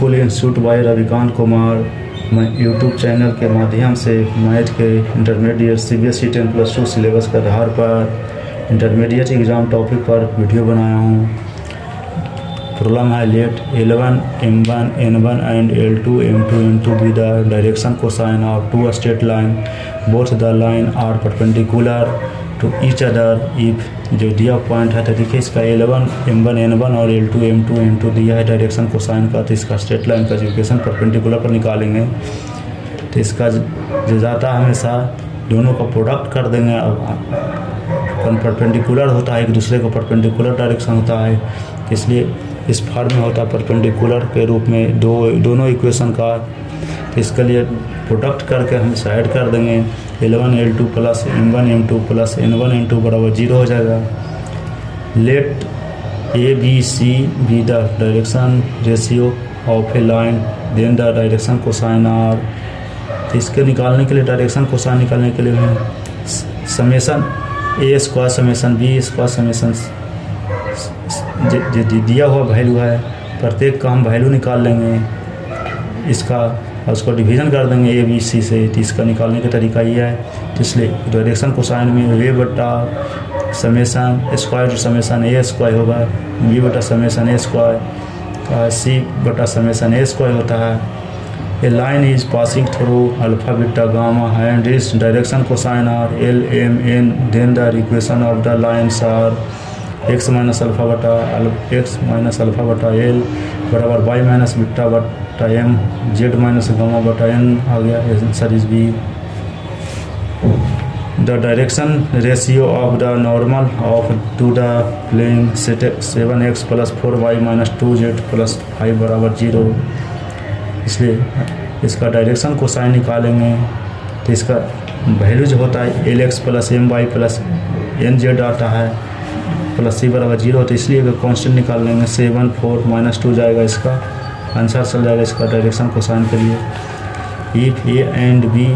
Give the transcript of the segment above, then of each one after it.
Gurukul institute by Ravikant Kumar. मैं YouTube channel के माध्यम से मैथ के इंटरमीडिएट CBSE 10+2 सिलेबस के आधार पर इंटरमीडिएट एग्ज़ाम टॉपिक पर वीडियो बनाया हूँ। प्रॉब्लम है let L1 M1 N1 and L2 M2 N2 be the direction cosine of two straight line both the line are perpendicular to each other if. जो दिया point है तो देखिए इसका L1 M1 N1 और L2 M2 N2 दिया है direction cosine का, तो इसका स्ट्रेट लाइन का जो इक्वेशन परपेंडिकुलर पर निकालेंगे। तो इसका जो जाता है हमेशा दोनों का प्रोडक्ट कर देंगे। अब परपेंडिकुलर होता है एक दूसरे को, परपेंडिकुलर डायरेक्शन होता है, इसलिए इस फॉर्म में होता है परपेंडिकुलर के रूप में दोनों इक्वेशन का। तो इसके लिए प्रोडक्ट करके हम साइड कर देंगे। L1 L2 plus M1 M2 plus N1 N2 बराबर 0 हो जाएगा। Let ABC be the direction ratio of a line then the direction cosine are. तो इसके निकालने के लिए डायरेक्शन कोसाइन निकालने के लिए हम summation A square summation B square summation जो दिया हुआ वैल्यू है प्रत्येक का हम वैल्यू निकाल लेंगे इसका और उसको डिवीज़न कर देंगे ABC से। तो इसका निकालने का तरीका ये है। तो इसलिए डायरेक्शन कोसाइन में वे बटा summation square to summation A square होगा, B बटा समेसन A स्क्वायर, C बटा समेसन A स्क्वायर होता है। A line is passing through alpha beta gamma and इस direction cosine are L M N then the equation of the lines are x minus alpha बटा L बराबर y minus beta बटा M Z minus gamma बटा N आ गया। Answer is B. The direction ratio of the normal of to the plane 7x plus 4y minus 2z plus 5 बराबर 0। इसलिए इसका direction cosine निकालेंगे तो इसका वैल्यू जो होता है LX plus MY plus NZ आता है प्लस C बराबर 0 होता है। इसलिए अगर कॉन्स्टेंट निकाल लेंगे 7 4 माइनस 2 जाएगा, इसका आंसर चल जाएगा इसका डायरेक्शन कोसाइन के लिए। If A and B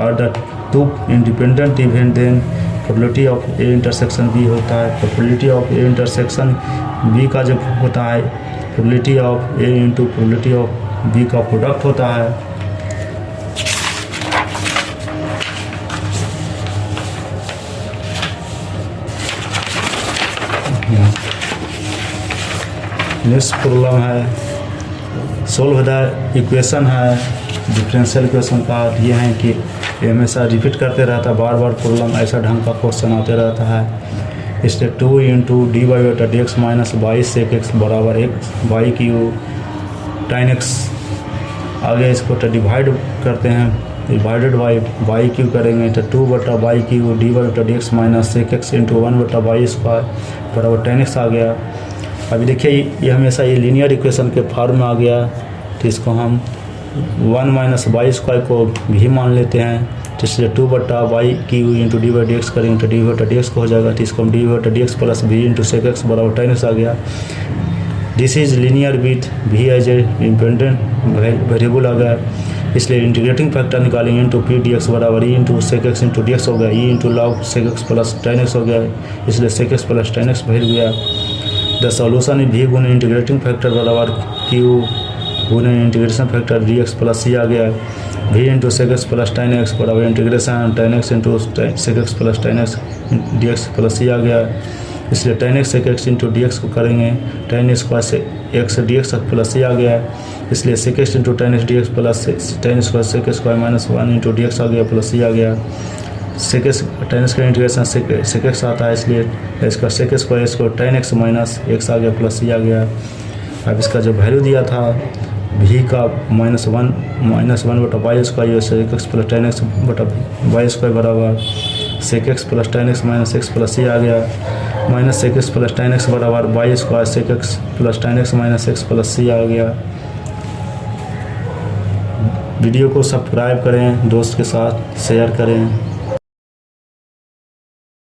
are the two independent event then probability of A intersection B होता है। Probability of A intersection B का जो होता है probability of A into probability of B का प्रोडक्ट होता है। नेक्स्ट प्रॉब्लम है सोल्व द इक्वेशन है डिफरेंशियल इक्वेशन का। ये है कि हमेशा रिपीट करते रहता है, बार बार प्रॉब्लम ऐसा ढंग का क्वेश्चन आते रहता है। इसलिए 2 इंटू dy बटा dx माइनस 22 sec x बराबर x y Q tan x। आगे इसको डिवाइड करते हैं, डिवाइडेड बाई वाई क्यू करेंगे तो 2 बटा वाई क्यू dy बटा dx minus sec x into 1 बटा वाई स्क्वायर बराबर tan x आ गया। अभी देखिए ये हमेशा ये लीनियर इक्वेशन के फॉर्म में आ गया, तो इसको हम 1 माइनस वाई स्क्वायर को भी मान लेते हैं। तो इसलिए 2 बटा y q into d by d x करेंगे तो डी बटा डी एक्स को हो जाएगा। तो इसको हम डी बटा डी एक्स प्लस भी इंटू सेक एक्स बराबर tan x आ गया। दिस इज लीनियर विथ भी एज ए इंडिपेंडेंट वेरिएबल आ गया, इसलिए इंटीग्रेटिंग फैक्टर निकालेंगे इंटू पी डी एक्स बराबर e into sec x into D x हो गया, e into log sec x plus tan x हो गया, इसलिए sec x plus tan x भेज गया। द सॉल्यूशन भी गुने इंटीग्रेटिंग फैक्टर बराबर क्यू गुने integration factor D x plus C आ गया। भी into sec x plus tan x बराबर integration tan x into sec x plus tan x D x plus C आ गया। इसलिए tan x sec x into D X को करेंगे tan square से X D x plus C आ गया। इसलिए sec x into tan x D x plus tan square sec square minus 1 into D x आ गया प्लस सी आ गया। सेक x tan x का इंटीग्रेशन सेक एक्स आता है, इसलिए इसका सेक स्क्वायर इसको tan x माइनस एक्स आ गया प्लस सी आ गया। अब इसका जो वैल्यू दिया था भी का -1 बटा Y square sec x plus tan x बटा वाई स्क्वायर बराबर sec x plus tan x minus X plus C आ गया। Minus sec x plus tan x बराबर Y square sec x plus tan x minus X plus C आ गया। Video को subscribe करें, दोस्त के साथ शेयर करें।